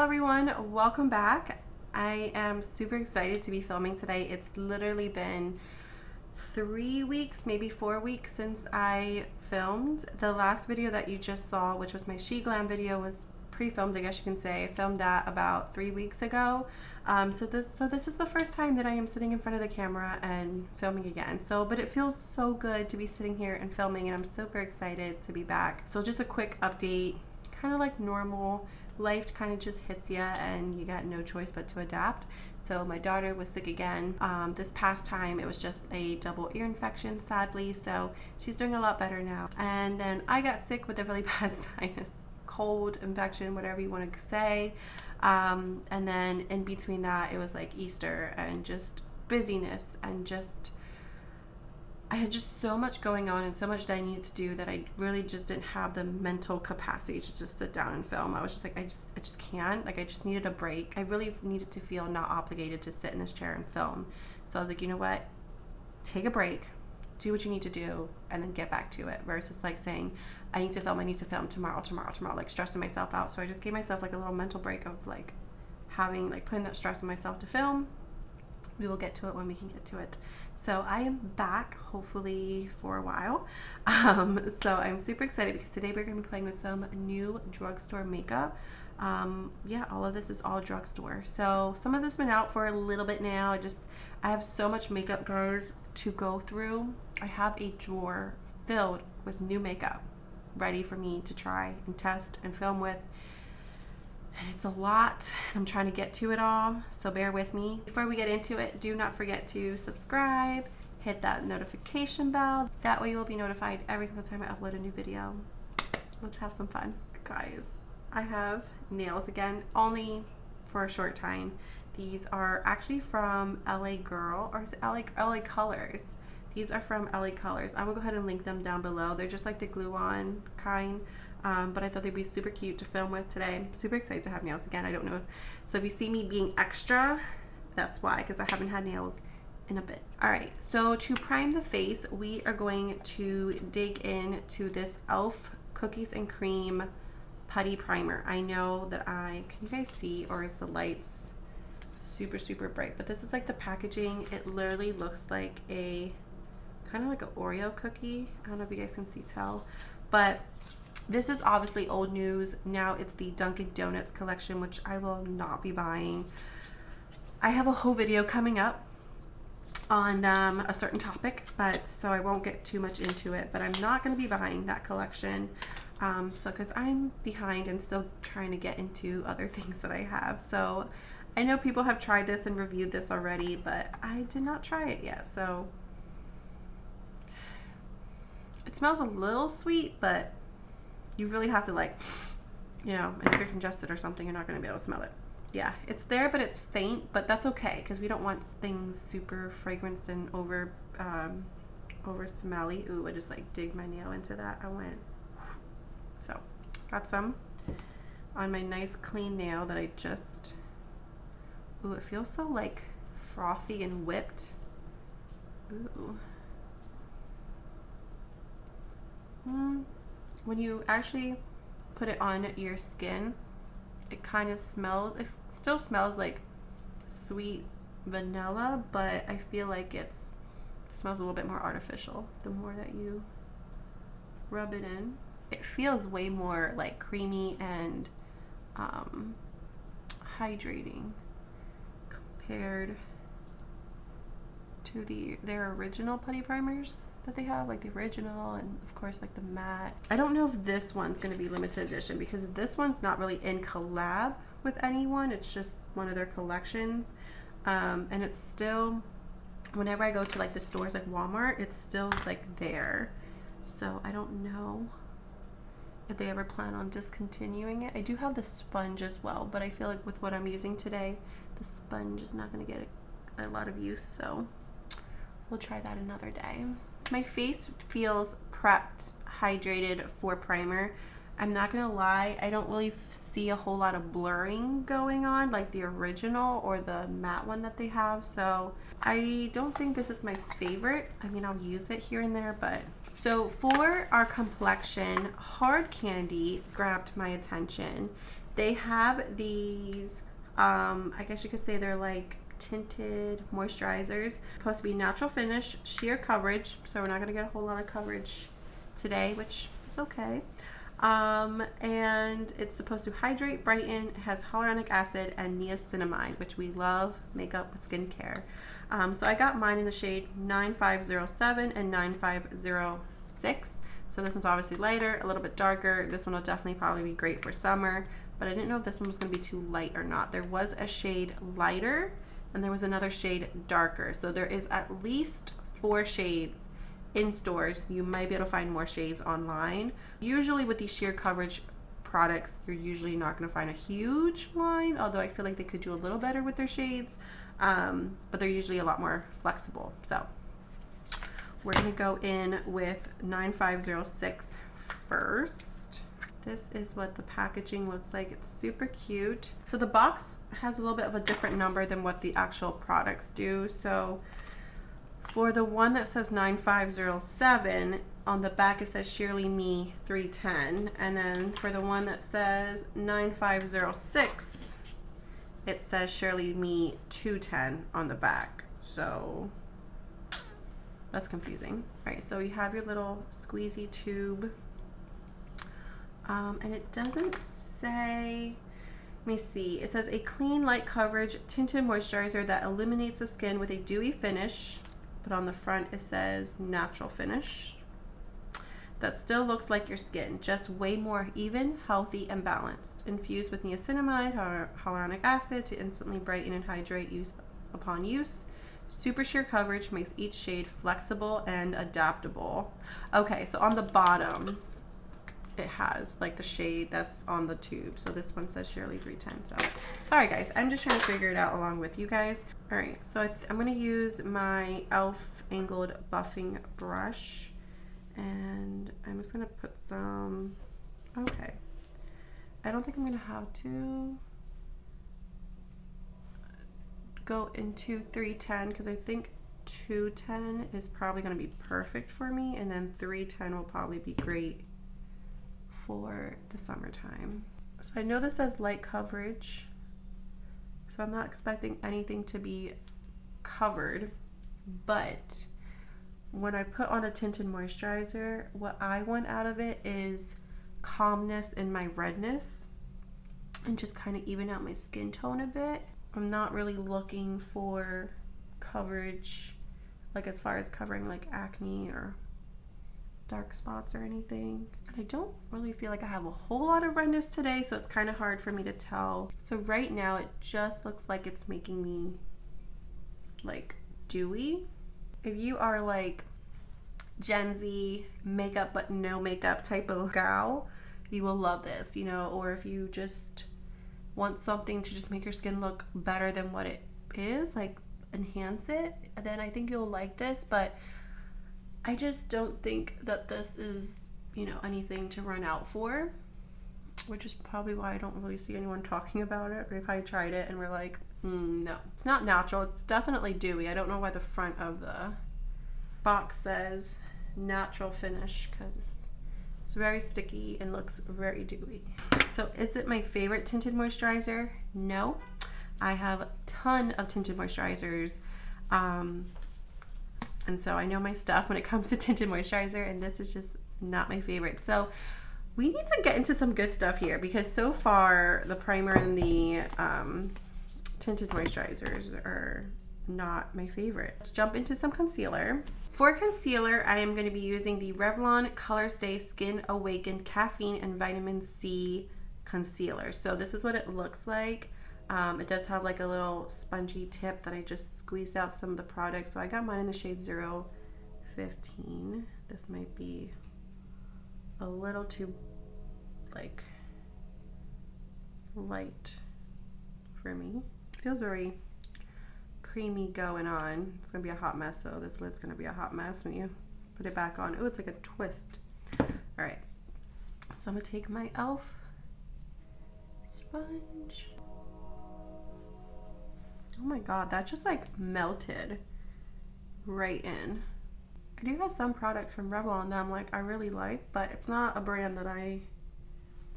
everyone, welcome back. I am super excited to be filming today. It's literally been 3 weeks, maybe 4 weeks since I filmed. The last video that you just saw, which was my She Glam video, was pre-filmed, I guess you can say. I filmed that about 3 weeks ago. So this is the first time that I am sitting in front of the camera and filming again. But it feels so good to be sitting here and filming, and I'm super excited to be back. So just a quick update, kind of like normal. Life kind of just hits you and you got no choice but to adapt. So my daughter was sick again. This past time it was just a double ear infection, sadly, so she's doing a lot better now. And then I got sick with a really bad sinus cold infection, whatever you want to say. And then in between that it was like Easter and just busyness, and just I had just so much going on and so much that I needed to do that I really just didn't have the mental capacity to just sit down and film. I was just like, I just can't. Like, I just needed a break. I really needed to feel not obligated to sit in this chair and film. So I was like, you know what? Take a break, do what you need to do, and then get back to it. Versus like saying, I need to film tomorrow, like stressing myself out. So I just gave myself like a little mental break of like putting that stress on myself to film. We will get to it when we can get to it. So I am back, hopefully for a while. So I'm super excited because today we're going to be playing with some new drugstore makeup. Yeah, all of this is all drugstore. So some of this has been out for a little bit now. I have so much makeup, guys, to go through. I have a drawer filled with new makeup ready for me to try and test and film with. And it's a lot. I'm trying to get to it all, so bear with me. Before we get into it, do not forget to subscribe, hit that notification bell. That way you will be notified every single time I upload a new video. Let's have some fun. Guys, I have nails again, only for a short time. These are actually from LA Girl, or is it LA Colors? These are from LA Colors. I will go ahead and link them down below. They're just like the glue-on kind. But I thought they'd be super cute to film with today. I'm super excited to have nails again. I don't know. So if you see me being extra, that's why, because I haven't had nails in a bit. All right, so to prime the face, we are going to dig into this e.l.f. Cookies and Cream Putty Primer. I know that can you guys see, or is the lights super, super bright? But this is like the packaging. It literally looks like kind of like an Oreo cookie. I don't know if you guys can tell, but this is obviously old news. Now it's the Dunkin' Donuts collection, which I will not be buying. I have a whole video coming up on a certain topic, so I won't get too much into it, but I'm not going to be buying that collection. Because I'm behind and still trying to get into other things that I have. So I know people have tried this and reviewed this already, but I did not try it yet. So it smells a little sweet, but you really have to and if you're congested or something, you're not going to be able to smell it. Yeah, it's there, but it's faint, but that's okay because we don't want things super fragranced and over smelly. Ooh, I just dig my nail into that. So got some on my nice clean nail that I just, ooh, it feels so frothy and whipped. Ooh. When you actually put it on your skin, it kind of still smells like sweet vanilla, but I feel like it smells a little bit more artificial the more that you rub it in. It feels way more creamy and hydrating compared to their original putty primers that they have, the original, and of course the matte. I don't know if this one's going to be limited edition because this one's not really in collab with anyone. It's just one of their collections, and it's still, whenever I go to the stores like Walmart, it's still there. So I don't know if they ever plan on discontinuing it. I do have the sponge as well, but I feel like with what I'm using today, the sponge is not going to get a lot of use, so we'll try that another day. My face feels prepped, hydrated for primer. I'm not gonna lie, I don't really see a whole lot of blurring going on like the original or the matte one that they have, so I don't think this is my favorite. I mean, I'll use it here and there, but So for our complexion, Hard Candy grabbed my attention. They have these, I guess you could say they're like tinted moisturizers. Supposed to be natural finish, sheer coverage, so we're not going to get a whole lot of coverage today, which is okay. And it's supposed to hydrate, brighten, it has hyaluronic acid and niacinamide, which we love makeup with skincare. So I got mine in the shade 9507 and 9506. So this one's obviously lighter, a little bit darker. This one will definitely probably be great for summer, but I didn't know if this one was going to be too light or not. There was a shade lighter and there was another shade darker. So there is at least 4 shades in stores. You might be able to find more shades online. Usually with these sheer coverage products, you're usually not going to find a huge line, although I feel like they could do a little better with their shades, but they're usually a lot more flexible. So we're going to go in with 9506 first. This is what the packaging looks like. It's super cute. So the box has a little bit of a different number than what the actual products do. So for the one that says 9507, on the back it says Sheerly Me 310. And then for the one that says 9506, it says Sheerly Me 210 on the back. So that's confusing. All right, so you have your little squeezy tube. And it doesn't say, let me see. It says a clean, light coverage tinted moisturizer that illuminates the skin with a dewy finish. But on the front it says natural finish. That still looks like your skin, just way more even, healthy, and balanced. Infused with niacinamide, hyaluronic acid to instantly brighten and hydrate use upon use. Super sheer coverage makes each shade flexible and adaptable. Okay, so on the bottom, it has like the shade that's on the tube. So this one says Sheerly 310. So sorry guys, I'm just trying to figure it out along with you guys. All right, so I'm gonna use my e.l.f. angled buffing brush, and I'm just gonna put some, okay. I don't think I'm gonna have to go into 310 because I think 210 is probably gonna be perfect for me, and then 310 will probably be great for the summertime. So I know this says light coverage, so I'm not expecting anything to be covered, but when I put on a tinted moisturizer, what I want out of it is calmness in my redness and just kind of even out my skin tone a bit. I'm not really looking for coverage, like as far as covering like acne or dark spots or anything. I don't really feel like I have a whole lot of redness today, so it's kind of hard for me to tell. So right now it just looks like it's making me like dewy. If you are like Gen Z makeup but no makeup type of gal, you will love this, you know, or if you just want something to just make your skin look better than what it is, like enhance it, then I think you'll like this. But I just don't think that this is, you know, anything to run out for, which is probably why I don't really see anyone talking about it. Or if I tried it and we're like, no, it's not natural. It's definitely dewy. I don't know why the front of the box says natural finish, because it's very sticky and looks very dewy. So is it my favorite tinted moisturizer? No. I have a ton of tinted moisturizers. And so I know my stuff when it comes to tinted moisturizer, and this is just not my favorite. So we need to get into some good stuff here, because so far the primer and the tinted moisturizers are not my favorite. Let's jump into some concealer. For concealer, I am going to be using the Revlon Color Stay Skin Awakened Caffeine and Vitamin C Concealer. So this is what it looks like. It does have like a little spongy tip that I just squeezed out some of the product. So I got mine in the shade 015. This might be a little too like light for me. It feels very creamy going on. It's gonna be a hot mess though. This lid's gonna be a hot mess when you put it back on. Oh, it's like a twist. All right, so I'm gonna take my e.l.f. sponge. Oh my god, that just like melted right in. I do have some products from Revlon that I'm like, I really like, but it's not a brand that I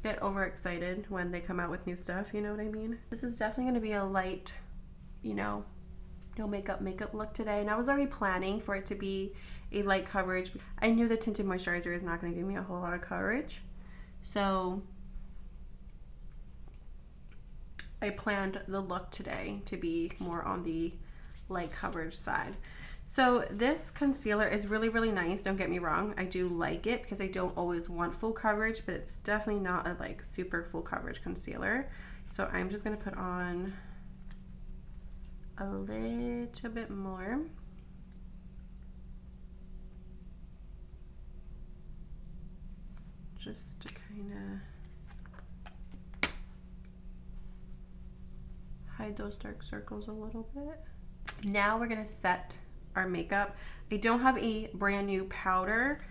get overexcited when they come out with new stuff, you know what I mean? This is definitely going to be a light, you know, no makeup look today. And I was already planning for it to be a light coverage. I knew the Tinted Moisturizer is not going to give me a whole lot of coverage. So I planned the look today to be more on the light coverage side. So this concealer is really, really nice. Don't get me wrong. I do like it because I don't always want full coverage, but it's definitely not a like super full coverage concealer. So I'm just going to put on a little bit more. Just to kind of hide those dark circles a little bit. Now we're going to set our makeup. I don't have a brand new powder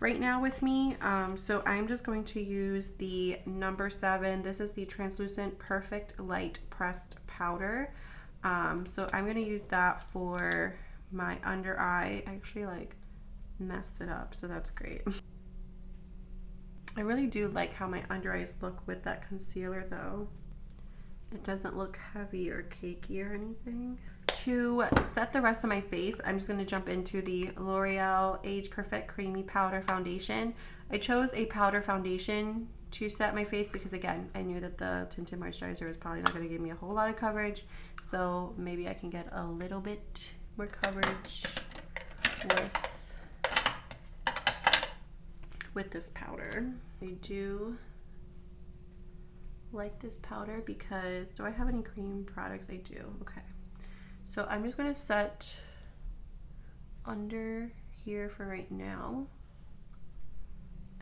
right now with me, so I'm just going to use the number 7. This is the Translucent Perfect Light Pressed Powder. So I'm going to use that for my under eye. I actually like messed it up, so that's great. I really do like how my under eyes look with that concealer though. It doesn't look heavy or cakey or anything. To set the rest of my face, I'm just going to jump into the L'Oreal Age Perfect Creamy Powder Foundation. I chose a powder foundation to set my face because, again, I knew that the Tinted Moisturizer was probably not going to give me a whole lot of coverage. So maybe I can get a little bit more coverage with this powder. I do like this powder because, do I have any cream products? I do. Okay. So I'm just going to set under here for right now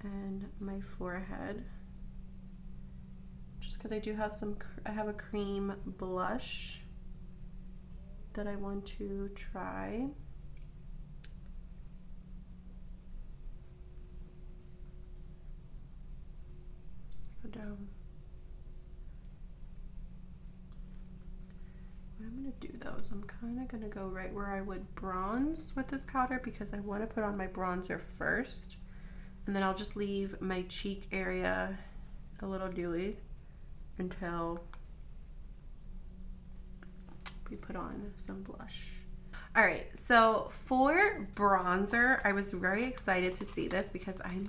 and my forehead, just because I do have I have a cream blush that I want to try. Go down. I'm going to do those. I'm kind of going to go right where I would bronze with this powder because I want to put on my bronzer first, and then I'll just leave my cheek area a little dewy until we put on some blush. Alright, so for bronzer, I was very excited to see this because I'm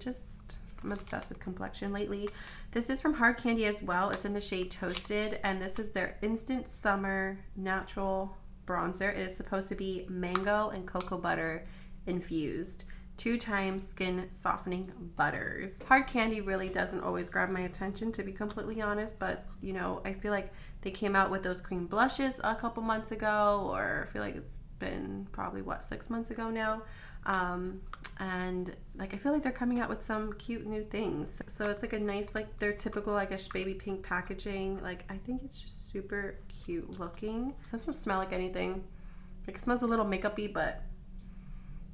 obsessed with complexion lately. This is from Hard Candy as well. It's in the shade Toasted, and this is their Instant Summer Natural Bronzer. It is supposed to be mango and cocoa butter infused. 2 times skin softening butters. Hard Candy really doesn't always grab my attention, to be completely honest, but you know, I feel like they came out with those cream blushes a couple months ago, or I feel like it's been probably, what, 6 months ago now. And like I feel like they're coming out with some cute new things. So it's like a nice, like their typical, I guess, baby pink packaging. Like I think it's just super cute looking. It doesn't smell like anything. Like it smells a little makeup-y, but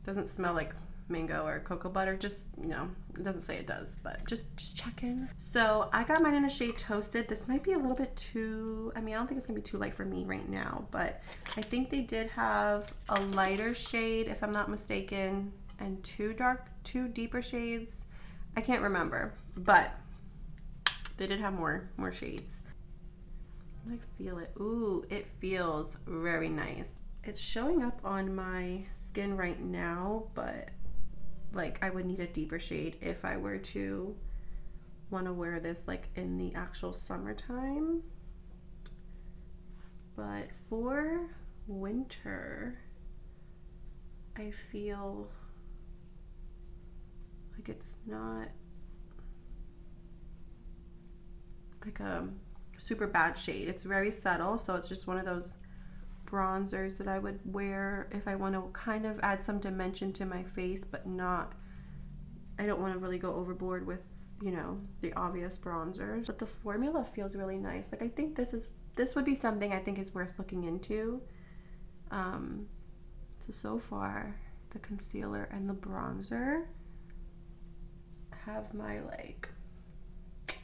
it doesn't smell like mango or cocoa butter. Just, you know, it doesn't say it does, but just checking. So I got mine in a shade Toasted. This might be a little bit too, I mean, I don't think it's gonna be too light for me right now, but I think they did have a lighter shade, if I'm not mistaken, and 2 deeper shades. I can't remember, but they did have more shades. I feel it. Ooh, it feels very nice. It's showing up on my skin right now, but like I would need a deeper shade if I were to want to wear this like in the actual summertime. But for winter, I feel like it's not like a super bad shade. It's very subtle, so it's just one of those bronzers that I would wear if I want to kind of add some dimension to my face, but not, I don't want to really go overboard with, you know, the obvious bronzers. But the formula feels really nice. Like I think this would be something I think is worth looking into. So far the concealer and the bronzer have my like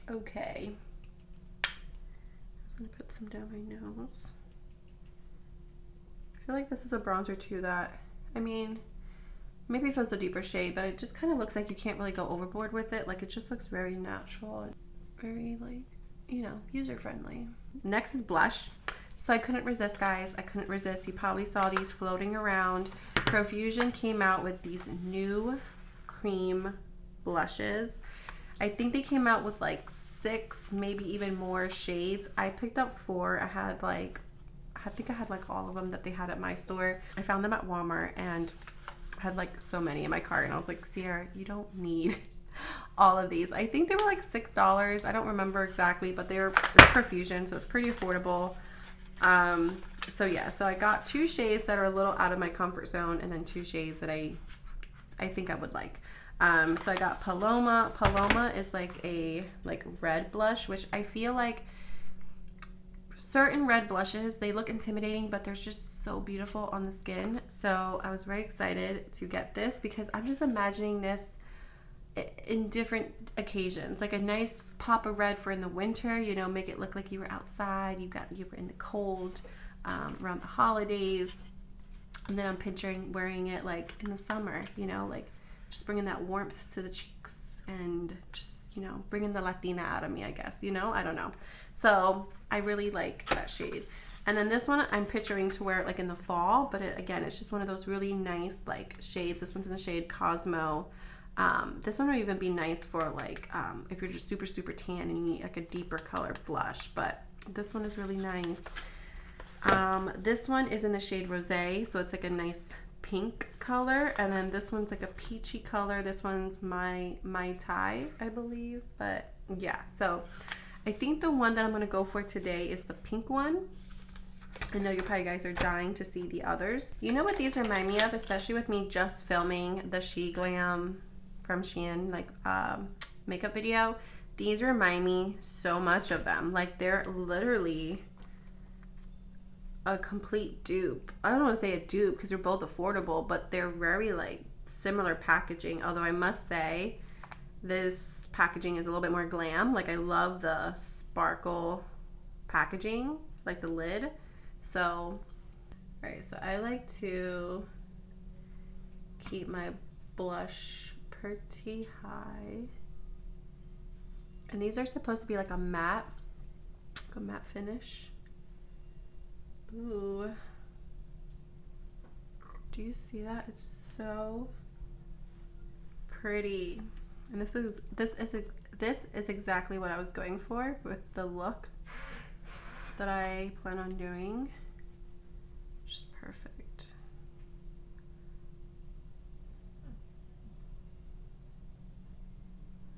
okay. I'm just gonna put some down my nose. I feel like this is a bronzer too that, I mean, maybe if it was a deeper shade, but it just kind of looks like you can't really go overboard with it. Like it just looks very natural. very like, you know, user friendly. Next is blush. So I couldn't resist, guys. I couldn't resist. You probably saw these floating around. Profusion came out with these new cream blushes. I think they came out with like 6, maybe even more shades. I picked up 4. I think I had like all of them that they had at my store. I found them at Walmart and I had like so many in my cart, and I was like, Sierra, you don't need all of these. I think they were like $6. I don't remember exactly, but they're Profusion, so it's pretty affordable. So yeah, so I got 2 shades that are a little out of my comfort zone, and then 2 shades that I think I would like. So I got Paloma. Paloma is like a red blush, which I feel like certain red blushes, they look intimidating, but they're just so beautiful on the skin. So I was very excited to get this because I'm just imagining this in different occasions, like a nice pop of red for in the winter, you know, make it look like you were outside, you were in the cold, around the holidays. And then I'm picturing wearing it like in the summer, you know, like just bringing that warmth to the cheeks and just, you know, bringing the Latina out of me, I guess, you know, I don't know. So I really like that shade. And then this one I'm picturing to wear it like in the fall, but again, it's just one of those really nice like shades. This one's in the shade Cosmo. This one would even be nice for like if you're just super tan and you need like a deeper color blush, but this one is really nice. This one is in the shade Rosé, so it's like a nice pink color, and then this one's like a peachy color. This one's Mai Tai, I believe, but yeah, so I think the one that I'm going to go for today is the pink one. I know you probably guys are dying to see the others. You know what these remind me of, especially with me just filming the She Glam from Shein like makeup video? These remind me so much of them. Like they're literally a complete dupe. I don't want to say a dupe because they're both affordable, but they're very like similar packaging. Although I must say this packaging is a little bit more glam. Like I love the sparkle packaging, like the lid. So, alright, so I like to keep my blush pretty high. And these are supposed to be like a matte finish. Ooh. Do you see that? It's so pretty. And this is exactly what I was going for with the look that I plan on doing. Just perfect.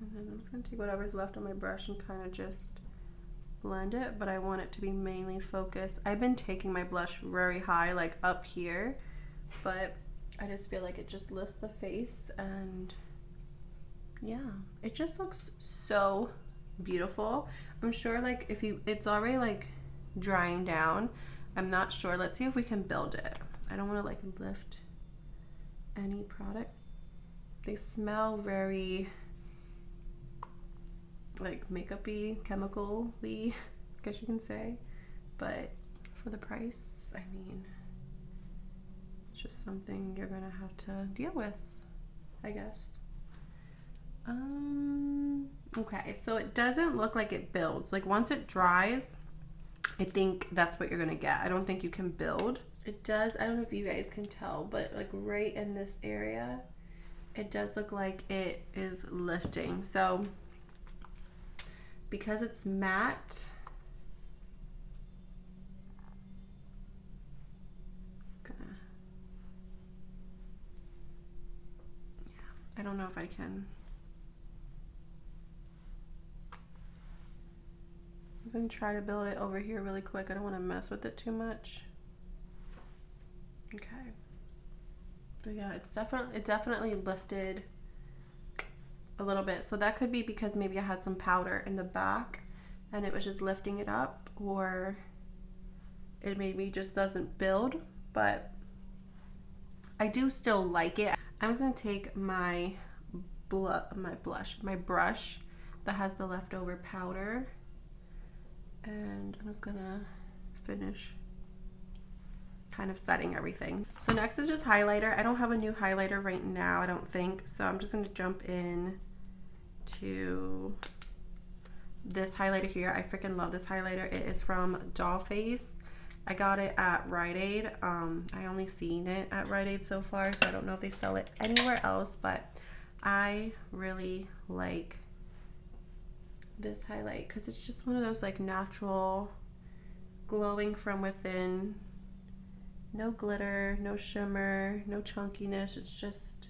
And then I'm just gonna take whatever's left on my brush and kind of just blend it, but I want it to be mainly focused. I've been taking my blush very high, like up here, but I just feel like it just lifts the face, and yeah, it just looks so beautiful. I'm sure like it's already like drying down. I'm not sure. Let's see if we can build it. I don't want to like lift any product. They smell very like makeup-y, chemical-y, I guess you can say. But for the price, I mean, it's just something you're gonna have to deal with, I guess. Okay, so it doesn't look like it builds. Like once it dries, I think that's what you're gonna get. I don't think you can build. It does, I don't know if you guys can tell, but like right in this area, it does look like it is lifting. So because it's matte, I don't know if I can. I'm gonna try to build it over here really quick. I don't want to mess with it too much. Okay. But yeah, it definitely lifted a little bit. So that could be because maybe I had some powder in the back and it was just lifting it up, or it maybe just doesn't build, but I do still like it. I'm just gonna take my brush that has the leftover powder, and I'm just gonna finish kind of setting everything. So next is just highlighter. I don't have a new highlighter right now, I don't think, so I'm just gonna jump in to this highlighter here. I freaking love this highlighter. It is from Dollface. I got it at Rite Aid. I only seen it at Rite Aid so far, so I don't know if they sell it anywhere else, but I really like this highlight because it's just one of those like natural, glowing from within, no glitter, no shimmer, no chunkiness. It's just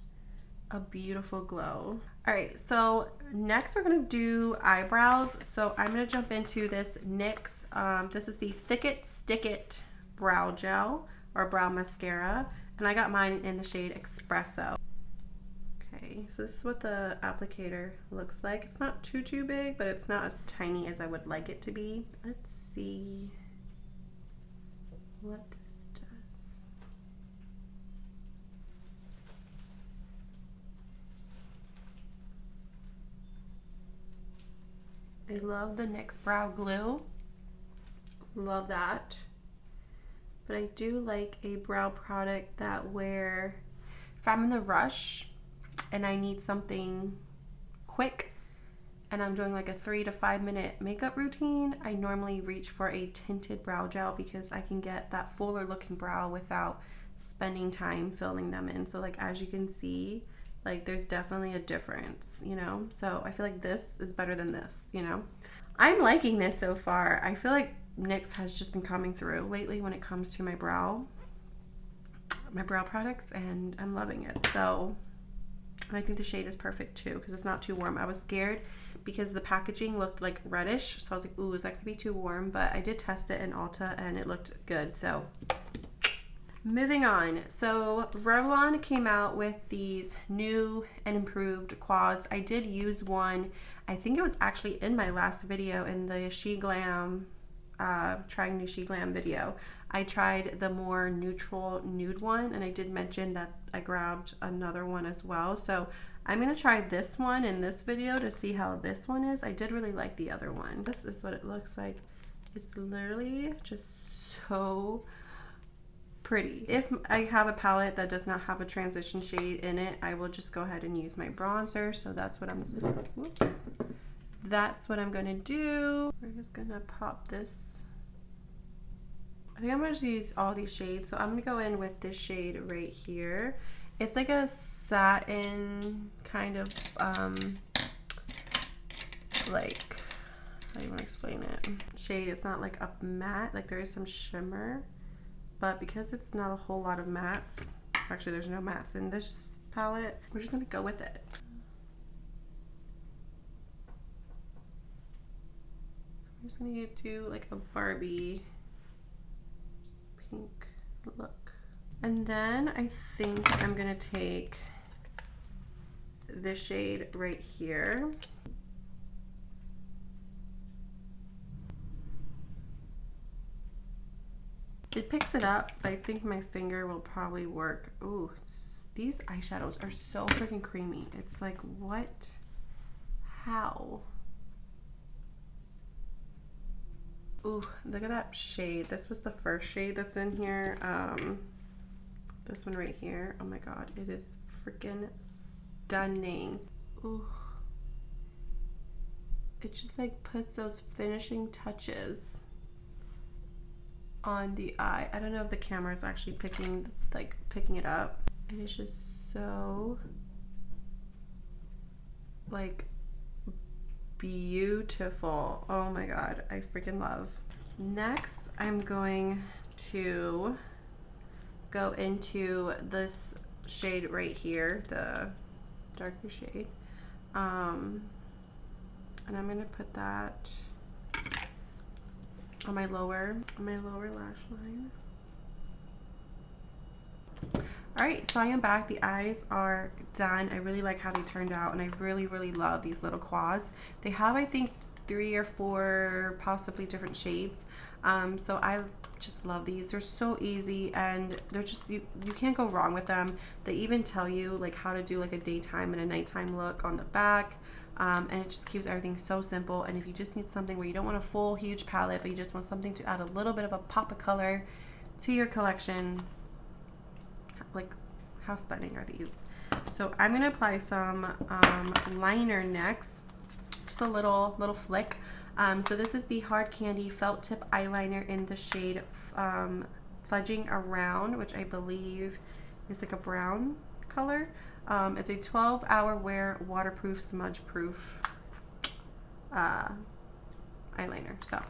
a beautiful glow. All right, so next we're gonna do eyebrows. So I'm gonna jump into this NYX. This is the Thick It Stick It brow gel or brow mascara, and I got mine in the shade Espresso. Okay, so this is what the applicator looks like. It's not too big, but it's not as tiny as I would like it to be. Let's see what this does. I love the NYX brow glue. Love that. But I do like a brow product that where if I'm in a rush and I need something quick and I'm doing like a 3 to 5 minute makeup routine, I normally reach for a tinted brow gel because I can get that fuller looking brow without spending time filling them in. So like as you can see, like there's definitely a difference, you know? So I feel like this is better than this, you know? I'm liking this so far. I feel like NYX has just been coming through lately when it comes to my brow products, and I'm loving it. So I think the shade is perfect too because it's not too warm. I was scared because the packaging looked like reddish, so I was like, ooh, is that gonna be too warm? But I did test it in Ulta and it looked good. So moving on. So Revlon came out with these new and improved quads. I did use one. I think it was actually in my last video in the She Glam, trying new She Glam video. I tried the more neutral nude one, and I did mention that I grabbed another one as well. So I'm gonna try this one in this video to see how this one is. I did really like the other one. This is what it looks like. It's literally just so pretty. If I have a palette that does not have a transition shade in it, I will just go ahead and use my bronzer. So that's what I'm gonna do. We're just gonna pop this. I think I'm gonna just use all these shades. So I'm gonna go in with this shade right here. It's like a satin kind of like, how do you want to explain it? Shade. It's not like a matte, like there is some shimmer, but because it's not a whole lot of mattes, actually there's no mattes in this palette, we're just gonna go with it. I'm just gonna do like a Barbie pink look. And then I think I'm gonna take this shade right here. It picks it up, but I think my finger will probably work. Ooh, these eyeshadows are so freaking creamy. It's like, what? How? Ooh, look at that shade. This was the first shade that's in here. This one right here. Oh my god, it is freaking stunning. Ooh. It just like puts those finishing touches on the eye. I don't know if the camera is actually picking it up. It is just so like beautiful. Oh my god, I freaking love. Next, I'm going to go into this shade right here, the darker shade, and I'm gonna put that on my lower lash line. All right, so I am back. The eyes are done. I really like how they turned out, and I really love these little quads. They have, I think, 3 or 4 possibly different shades. So I just love these. They're so easy, and they're just, you can't go wrong with them. They even tell you like how to do like a daytime and a nighttime look on the back. And it just keeps everything so simple. And if you just need something where you don't want a full huge palette, but you just want something to add a little bit of a pop of color to your collection, like how stunning are these? So I'm gonna apply some liner next, just a little flick. So this is the Hard Candy Felt Tip Eyeliner in the shade Fudging Around, which I believe is like a brown color. It's a 12-hour wear, waterproof, smudge-proof eyeliner. So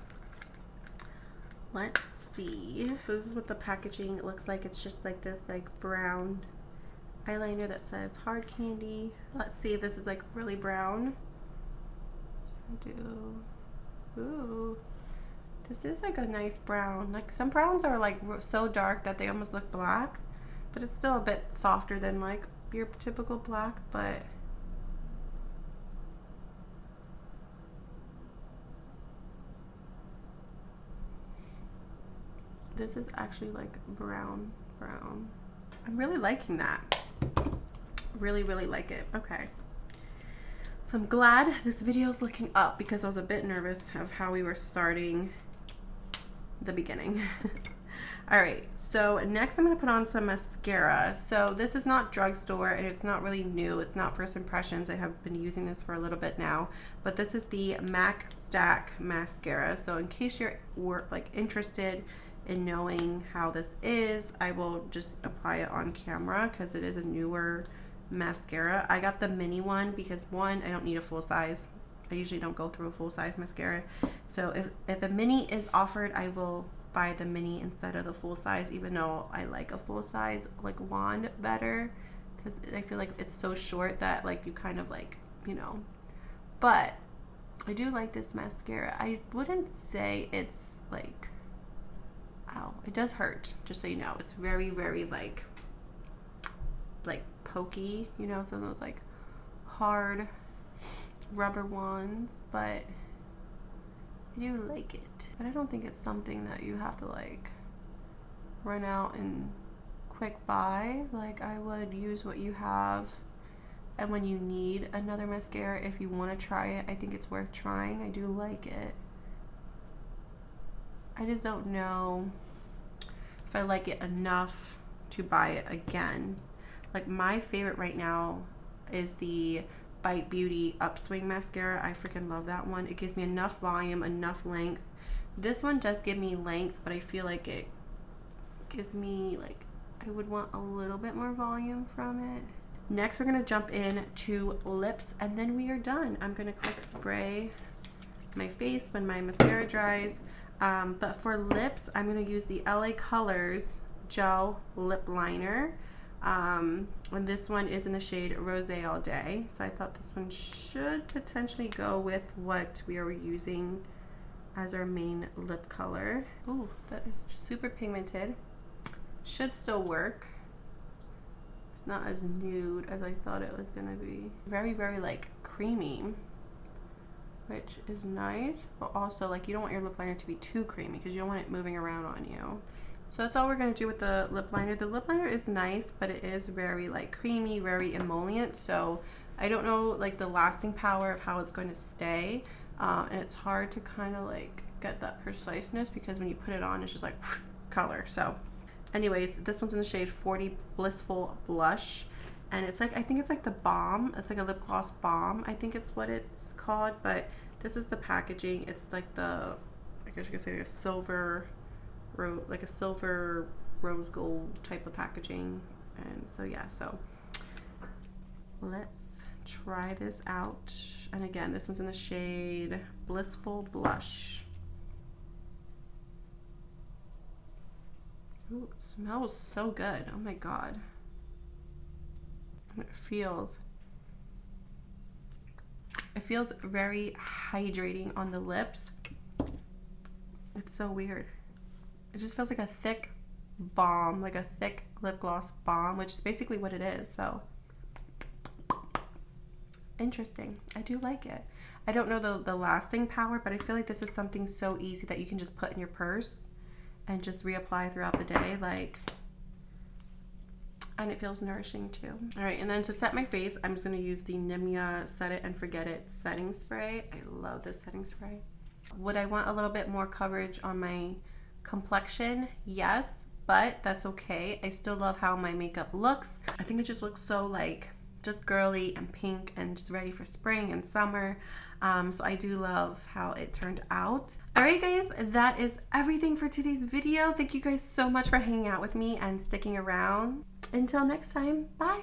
let's see. This is what the packaging looks like. It's just like this like brown eyeliner that says Hard Candy. Let's see if this is like really brown. So ooh, this is like a nice brown. Like some browns are like so dark that they almost look black, but it's still a bit softer than like your typical black. But this is actually like brown. I'm really liking that. Really like it. Okay. So I'm glad this video is looking up because I was a bit nervous of how we were starting the beginning. All right, so next I'm gonna put on some mascara. So this is not Drugstore and it's not really new. It's not first impressions. I have been using this for a little bit now, but this is the MAC Stack Mascara. So in case you're like interested in knowing how this is, I will just apply it on camera because it is a newer mascara. I got the mini one because one, I don't need a full size. I usually don't go through a full size mascara. So if a mini is offered, I will buy the mini instead of the full size, even though I like a full size like wand better because I feel like it's so short that like you kind of like, you know. But I do like this mascara. I wouldn't say it's like, ow, it does hurt, just so you know. It's very like pokey, you know, some of those like hard rubber wands, but I do like it. But I don't think it's something that you have to like run out and quick buy. Like I would use what you have, and when you need another mascara, if you want to try it, I think it's worth trying. I do like it. I just don't know if I like it enough to buy it again. Like my favorite right now is the Bite Beauty Upswing Mascara. I freaking love that one. It gives me enough volume, enough length. This one does give me length, but I feel like it gives me like, I would want a little bit more volume from it. Next, we're gonna jump in to lips and then we are done. I'm gonna quick spray my face when my mascara dries. But for lips, I'm gonna use the LA Colors Gel Lip Liner. And this one is in the shade Rosé All Day. So I thought this one should potentially go with what we are using as our main lip color. Ooh, that is super pigmented. Should still work. It's not as nude as I thought it was gonna be. Very like creamy, which is nice, but also like you don't want your lip liner to be too creamy because you don't want it moving around on you. So that's all we're going to do with the lip liner. The lip liner is nice, but it is very like creamy, very emollient. So I don't know like the lasting power of how it's going to stay. And it's hard to kind of like get that preciseness because when you put it on, it's just like color. So anyways, this one's in the shade 40 Blissful Blush. And it's like, I think it's like the balm. It's like a lip gloss balm. I think it's what it's called. But this is the packaging. It's like the, I guess you could say like a silver rose gold type of packaging. And so yeah, so let's try this out. And again, this one's in the shade Blissful Blush. Ooh, it smells so good. Oh my god. It feels very hydrating on the lips. It's so weird. It just feels like a thick balm, like a thick lip gloss balm, which is basically what it is. So interesting. I do like it. I don't know the lasting power, but I feel like this is something so easy that you can just put in your purse and just reapply throughout the day, like, and it feels nourishing too. All right, and then to set my face, I'm just gonna use the Nimia Set It and Forget It setting spray. I love this setting spray. Would I want a little bit more coverage on my complexion? Yes, but that's okay. I still love how my makeup looks. I think it just looks so like just girly and pink and just ready for spring and summer. So I do love how it turned out. Alright guys, that is everything for today's video. Thank you guys so much for hanging out with me and sticking around. Until next time, bye!